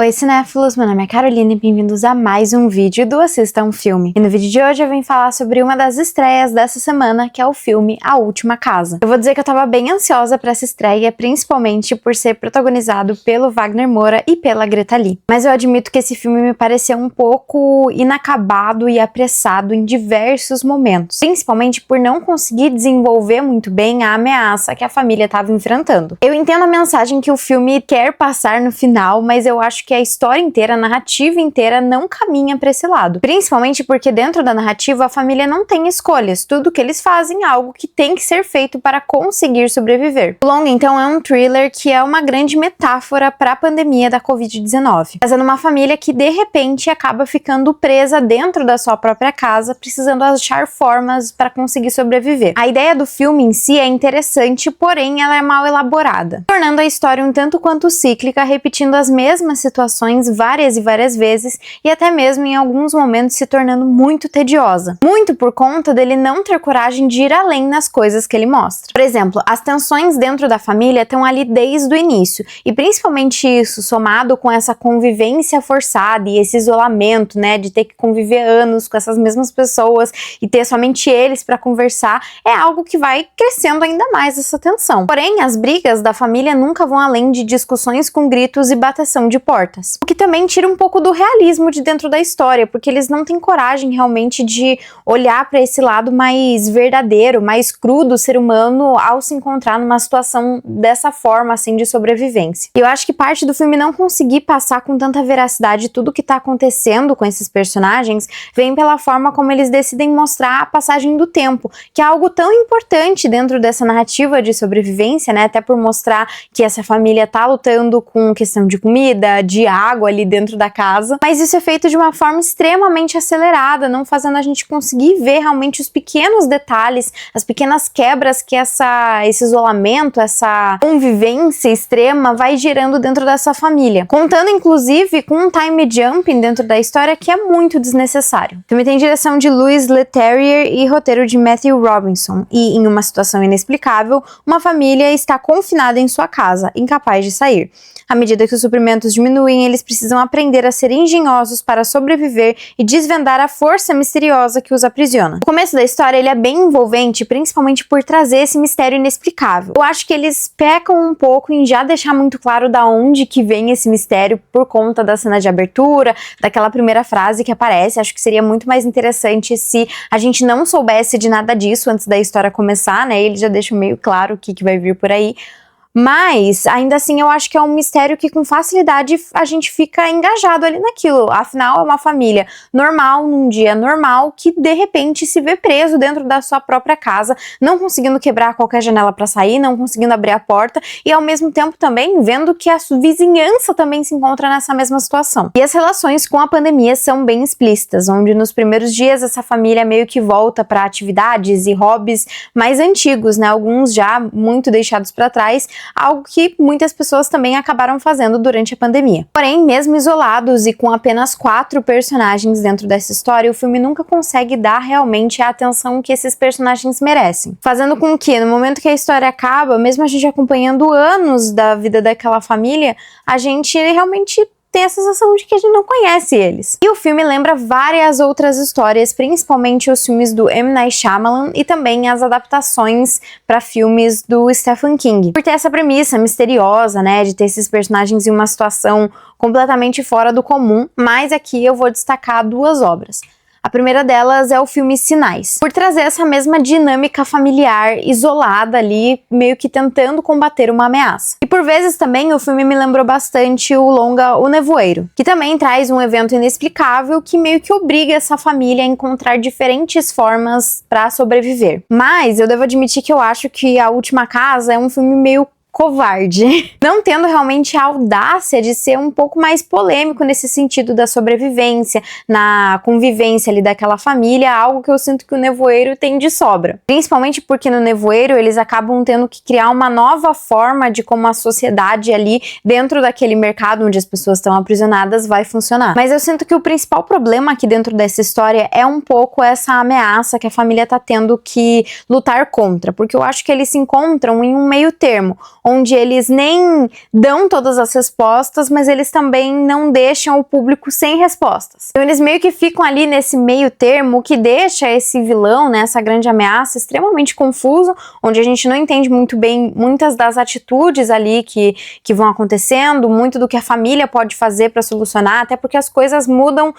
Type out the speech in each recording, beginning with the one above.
Oi cinéfilos, meu nome é Carolina e bem-vindos a mais um vídeo do Assista um Filme. E no vídeo de hoje eu vim falar sobre uma das estreias dessa semana, que é o filme A Última Casa. Eu vou dizer que eu tava bem ansiosa pra essa estreia, principalmente por ser protagonizado pelo Wagner Moura e pela Greta Lee. Mas eu admito que esse filme me pareceu um pouco inacabado e apressado em diversos momentos, principalmente por não conseguir desenvolver muito bem a ameaça que a família estava enfrentando. Eu entendo a mensagem que o filme quer passar no final, mas eu acho que a história inteira, a narrativa inteira não caminha para esse lado. Principalmente porque dentro da narrativa a família não tem escolhas, tudo que eles fazem é algo que tem que ser feito para conseguir sobreviver. O longa, então, é um thriller que é uma grande metáfora para a pandemia da Covid-19, trazendo uma família que de repente acaba ficando presa dentro da sua própria casa, precisando achar formas para conseguir sobreviver. A ideia do filme em si é interessante, porém ela é mal elaborada, tornando a história um tanto quanto cíclica, repetindo as mesmas situações várias e várias vezes e até mesmo em alguns momentos se tornando muito tediosa. Muito por conta dele não ter coragem de ir além nas coisas que ele mostra. Por exemplo, as tensões dentro da família estão ali desde o início e principalmente isso somado com essa convivência forçada e esse isolamento, né, de ter que conviver anos com essas mesmas pessoas e ter somente eles para conversar, é algo que vai crescendo ainda mais essa tensão. Porém, as brigas da família nunca vão além de discussões com gritos e bateção de portas. O que também tira um pouco do realismo de dentro da história, porque eles não têm coragem realmente de olhar para esse lado mais verdadeiro, mais cru do ser humano ao se encontrar numa situação dessa forma, assim, de sobrevivência. E eu acho que parte do filme não conseguir passar com tanta veracidade tudo que tá acontecendo com esses personagens vem pela forma como eles decidem mostrar a passagem do tempo, que é algo tão importante dentro dessa narrativa de sobrevivência, né? Até por mostrar que essa família tá lutando com questão de comida, de água ali dentro da casa, mas isso é feito de uma forma extremamente acelerada, não fazendo a gente conseguir ver realmente os pequenos detalhes, as pequenas quebras que esse isolamento, essa convivência extrema vai gerando dentro dessa família, contando inclusive com um time jumping dentro da história que é muito desnecessário. O filme tem direção de Louis Leterrier e roteiro de Matthew Robinson, e em uma situação inexplicável, uma família está confinada em sua casa, incapaz de sair. À medida que os suprimentos diminuem, eles precisam aprender a ser engenhosos para sobreviver e desvendar a força misteriosa que os aprisiona. O começo da história ele é bem envolvente, principalmente por trazer esse mistério inexplicável. Eu acho que eles pecam um pouco em já deixar muito claro da onde que vem esse mistério por conta da cena de abertura, daquela primeira frase que aparece. Acho que seria muito mais interessante se a gente não soubesse de nada disso antes da história começar, né? Eles já deixam meio claro o que vai vir por aí. Mas, ainda assim, eu acho que é um mistério que com facilidade a gente fica engajado ali naquilo. Afinal, é uma família normal, num dia normal, que de repente se vê preso dentro da sua própria casa, não conseguindo quebrar qualquer janela para sair, não conseguindo abrir a porta e ao mesmo tempo também vendo que a vizinhança também se encontra nessa mesma situação. E as relações com a pandemia são bem explícitas, onde nos primeiros dias essa família meio que volta para atividades e hobbies mais antigos, né? Alguns já muito deixados para trás, algo que muitas pessoas também acabaram fazendo durante a pandemia. Porém, mesmo isolados e com apenas 4 personagens dentro dessa história, o filme nunca consegue dar realmente a atenção que esses personagens merecem, fazendo com que, no momento que a história acaba, mesmo a gente acompanhando anos da vida daquela família, a gente realmente tem a sensação de que a gente não conhece eles. E o filme lembra várias outras histórias, principalmente os filmes do M. Night Shyamalan e também as adaptações para filmes do Stephen King. Por ter essa premissa misteriosa, né, de ter esses personagens em uma situação completamente fora do comum, mas aqui eu vou destacar 2 obras. A primeira delas é o filme Sinais, por trazer essa mesma dinâmica familiar isolada ali, meio que tentando combater uma ameaça. E por vezes também o filme me lembrou bastante o longa O Nevoeiro, que também traz um evento inexplicável que meio que obriga essa família a encontrar diferentes formas para sobreviver. Mas eu devo admitir que eu acho que A Última Casa é um filme meio covarde, não tendo realmente a audácia de ser um pouco mais polêmico nesse sentido da sobrevivência, na convivência ali daquela família, algo que eu sinto que o Nevoeiro tem de sobra. Principalmente porque no Nevoeiro eles acabam tendo que criar uma nova forma de como a sociedade ali dentro daquele mercado onde as pessoas estão aprisionadas vai funcionar. Mas eu sinto que o principal problema aqui dentro dessa história é um pouco essa ameaça que a família tá tendo que lutar contra, porque eu acho que eles se encontram em um meio termo, onde eles nem dão todas as respostas, mas eles também não deixam o público sem respostas. Então eles meio que ficam ali nesse meio termo que deixa esse vilão, né, essa grande ameaça, extremamente confuso, onde a gente não entende muito bem muitas das atitudes ali que vão acontecendo, muito do que a família pode fazer para solucionar, até porque as coisas mudam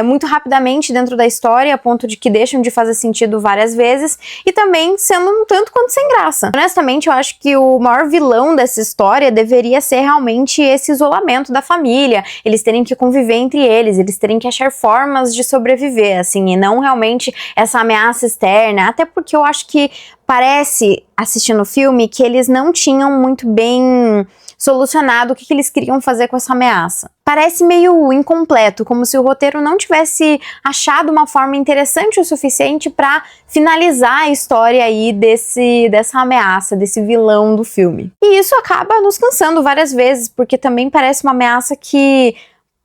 muito rapidamente dentro da história, a ponto de que deixam de fazer sentido várias vezes, e também sendo um tanto quanto sem graça. Honestamente, eu acho que o maior vilão dessa história deveria ser realmente esse isolamento da família, eles terem que conviver entre eles terem que achar formas de sobreviver, assim, e não realmente essa ameaça externa, até porque eu acho que parece, assistindo o filme, que eles não tinham muito bem solucionado o que eles queriam fazer com essa ameaça. Parece meio incompleto, como se o roteiro não tivesse achado uma forma interessante o suficiente para finalizar a história aí dessa ameaça, desse vilão do filme. E isso acaba nos cansando várias vezes, porque também parece uma ameaça que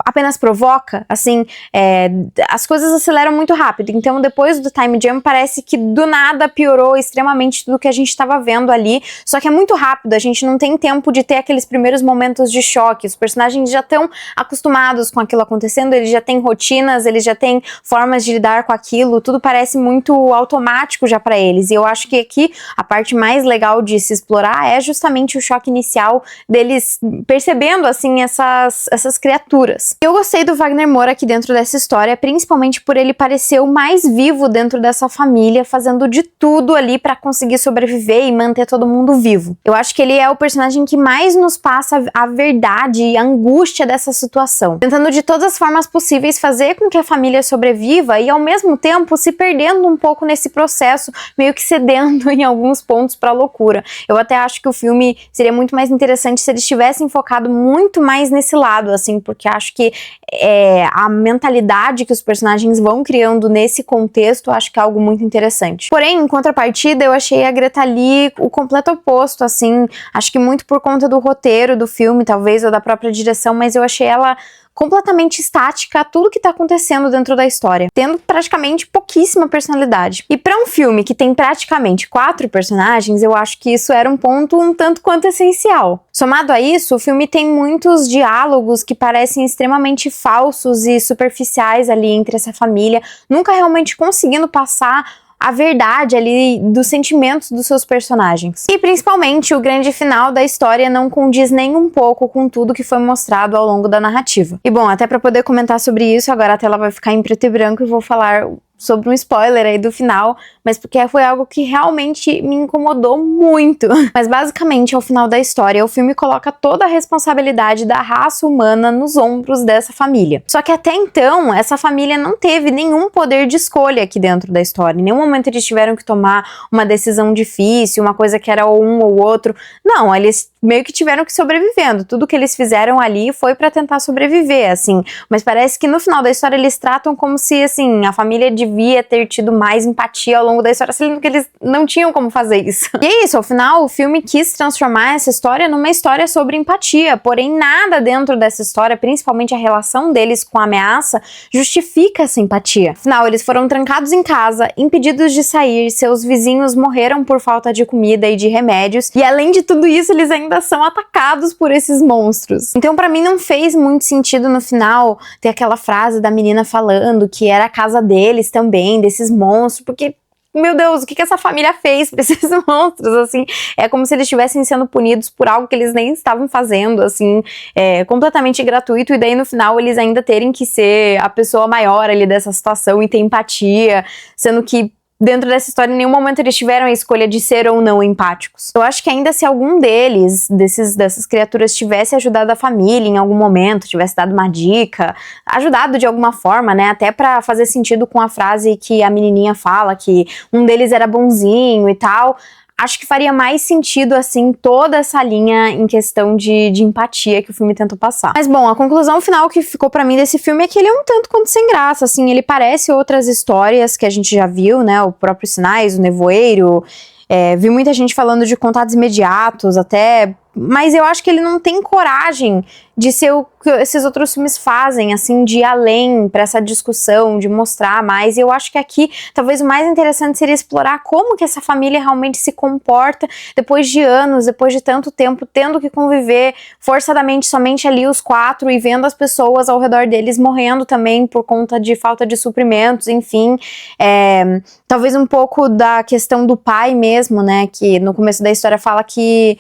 apenas provoca, assim, as coisas aceleram muito rápido, então depois do time jump parece que do nada piorou extremamente tudo que a gente estava vendo ali, só que é muito rápido, a gente não tem tempo de ter aqueles primeiros momentos de choque, os personagens já estão acostumados com aquilo acontecendo, eles já têm rotinas, eles já têm formas de lidar com aquilo, tudo parece muito automático já para eles, e eu acho que aqui a parte mais legal de se explorar é justamente o choque inicial deles percebendo, assim, essas criaturas. Eu gostei do Wagner Moura aqui dentro dessa história, principalmente por ele parecer o mais vivo dentro dessa família, fazendo de tudo ali pra conseguir sobreviver e manter todo mundo vivo. Eu acho que ele é o personagem que mais nos passa a verdade e a angústia dessa situação, tentando de todas as formas possíveis fazer com que a família sobreviva e ao mesmo tempo se perdendo um pouco nesse processo, meio que cedendo em alguns pontos pra loucura. Eu até acho que o filme seria muito mais interessante se eles tivessem focado muito mais nesse lado, assim, porque acho que a mentalidade que os personagens vão criando nesse contexto, acho que é algo muito interessante. Porém, em contrapartida, eu achei a Greta Lee o completo oposto, assim, acho que muito por conta do roteiro do filme, talvez, ou da própria direção, mas eu achei ela completamente estática a tudo que tá acontecendo dentro da história, tendo praticamente pouquíssima personalidade. E para um filme que tem praticamente 4 personagens, eu acho que isso era um ponto um tanto quanto essencial. Somado a isso, o filme tem muitos diálogos que parecem extremamente falsos e superficiais ali entre essa família, nunca realmente conseguindo passar a verdade ali dos sentimentos dos seus personagens. E principalmente o grande final da história não condiz nem um pouco com tudo que foi mostrado ao longo da narrativa. E bom, até para poder comentar sobre isso, agora a tela vai ficar em preto e branco e vou falar sobre um spoiler aí do final, mas porque foi algo que realmente me incomodou muito. Mas basicamente, ao final da história, o filme coloca toda a responsabilidade da raça humana nos ombros dessa família. Só que até então, essa família não teve nenhum poder de escolha aqui dentro da história. Em nenhum momento eles tiveram que tomar uma decisão difícil, uma coisa que era ou um ou outro. Não, eles meio que tiveram que ir sobrevivendo. Tudo que eles fizeram ali foi pra tentar sobreviver, assim. Mas parece que no final da história eles tratam como se, assim, a família devia ter tido mais empatia ao longo da história, sendo que eles não tinham como fazer isso. E é isso, ao final o filme quis transformar essa história numa história sobre empatia, porém nada dentro dessa história, principalmente a relação deles com a ameaça, justifica essa empatia. Afinal, eles foram trancados em casa, impedidos de sair, seus vizinhos morreram por falta de comida e de remédios, e além de tudo isso, eles ainda são atacados por esses monstros. Então, pra mim, não fez muito sentido no final ter aquela frase da menina falando que era a casa deles também, desses monstros, porque meu Deus, o que essa família fez pra esses monstros, assim, é como se eles estivessem sendo punidos por algo que eles nem estavam fazendo, assim, completamente gratuito, e daí no final eles ainda terem que ser a pessoa maior ali dessa situação e ter empatia, sendo que dentro dessa história, em nenhum momento eles tiveram a escolha de ser ou não empáticos. Eu acho que ainda se algum dessas criaturas tivesse ajudado a família em algum momento, tivesse dado uma dica, ajudado de alguma forma, né, até pra fazer sentido com a frase que a menininha fala, que um deles era bonzinho e tal, acho que faria mais sentido, assim, toda essa linha em questão de empatia que o filme tentou passar. Mas, bom, a conclusão final que ficou pra mim desse filme é que ele é um tanto quanto sem graça, assim, ele parece outras histórias que a gente já viu, né, o próprio Sinais, o Nevoeiro, vi muita gente falando de Contatos Imediatos, até mas eu acho que ele não tem coragem de ser o que esses outros filmes fazem, assim, de ir além pra essa discussão, de mostrar mais. E eu acho que aqui, talvez o mais interessante seria explorar como que essa família realmente se comporta depois de anos, depois de tanto tempo, tendo que conviver forçadamente somente ali os 4 e vendo as pessoas ao redor deles morrendo também por conta de falta de suprimentos, enfim. Talvez um pouco da questão do pai mesmo, né, que no começo da história fala que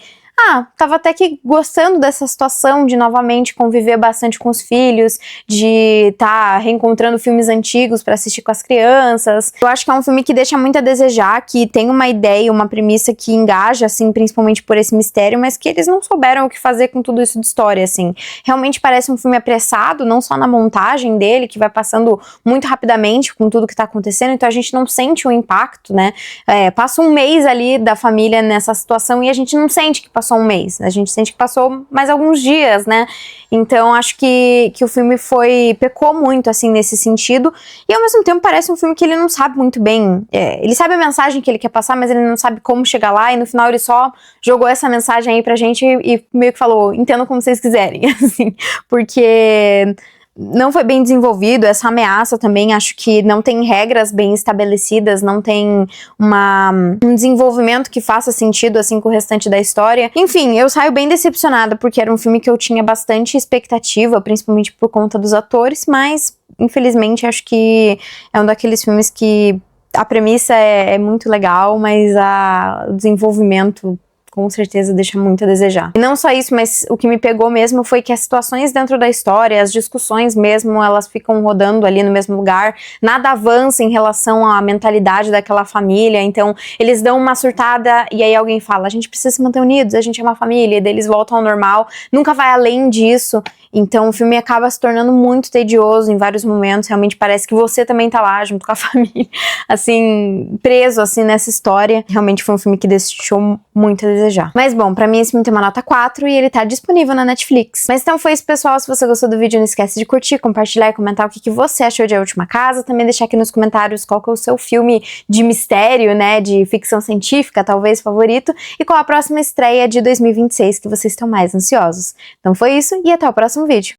tava até que gostando dessa situação de novamente conviver bastante com os filhos, de tá reencontrando filmes antigos pra assistir com as crianças. Eu acho que é um filme que deixa muito a desejar, que tem uma ideia, uma premissa que engaja, assim, principalmente por esse mistério, mas que eles não souberam o que fazer com tudo isso de história, assim. Realmente parece um filme apressado, não só na montagem dele, que vai passando muito rapidamente com tudo que tá acontecendo, então a gente não sente o impacto, né? Passa um mês ali da família nessa situação e a gente não sente que passou um mês, a gente sente que passou mais alguns dias, né? Então acho que o filme pecou muito, assim, nesse sentido, e ao mesmo tempo parece um filme que ele não sabe muito bem, ele sabe a mensagem que ele quer passar, mas ele não sabe como chegar lá, e no final ele só jogou essa mensagem aí pra gente e meio que falou, entendam como vocês quiserem, assim, porque não foi bem desenvolvido, essa ameaça também, acho que não tem regras bem estabelecidas, não tem um desenvolvimento que faça sentido, assim, com o restante da história. Enfim, eu saio bem decepcionada, porque era um filme que eu tinha bastante expectativa, principalmente por conta dos atores, mas, infelizmente, acho que é um daqueles filmes que a premissa é muito legal, mas o desenvolvimento com certeza deixa muito a desejar. E não só isso, mas o que me pegou mesmo foi que as situações dentro da história, as discussões mesmo, elas ficam rodando ali no mesmo lugar, nada avança em relação à mentalidade daquela família, então eles dão uma surtada e aí alguém fala, a gente precisa se manter unidos, a gente é uma família, e daí eles voltam ao normal, nunca vai além disso. Então o filme acaba se tornando muito tedioso em vários momentos, realmente parece que você também tá lá junto com a família, assim, preso assim nessa história. Realmente foi um filme que deixou muito a desejar. Mas bom, pra mim esse filme tem uma nota 4 e ele tá disponível na Netflix. Mas então foi isso, pessoal. Se você gostou do vídeo, não esquece de curtir, compartilhar e comentar o que você achou de A Última Casa. Também deixar aqui nos comentários qual que é o seu filme de mistério, né, de ficção científica, talvez, favorito, e qual a próxima estreia de 2026 que vocês estão mais ansiosos. Então foi isso e até o próximo vídeo.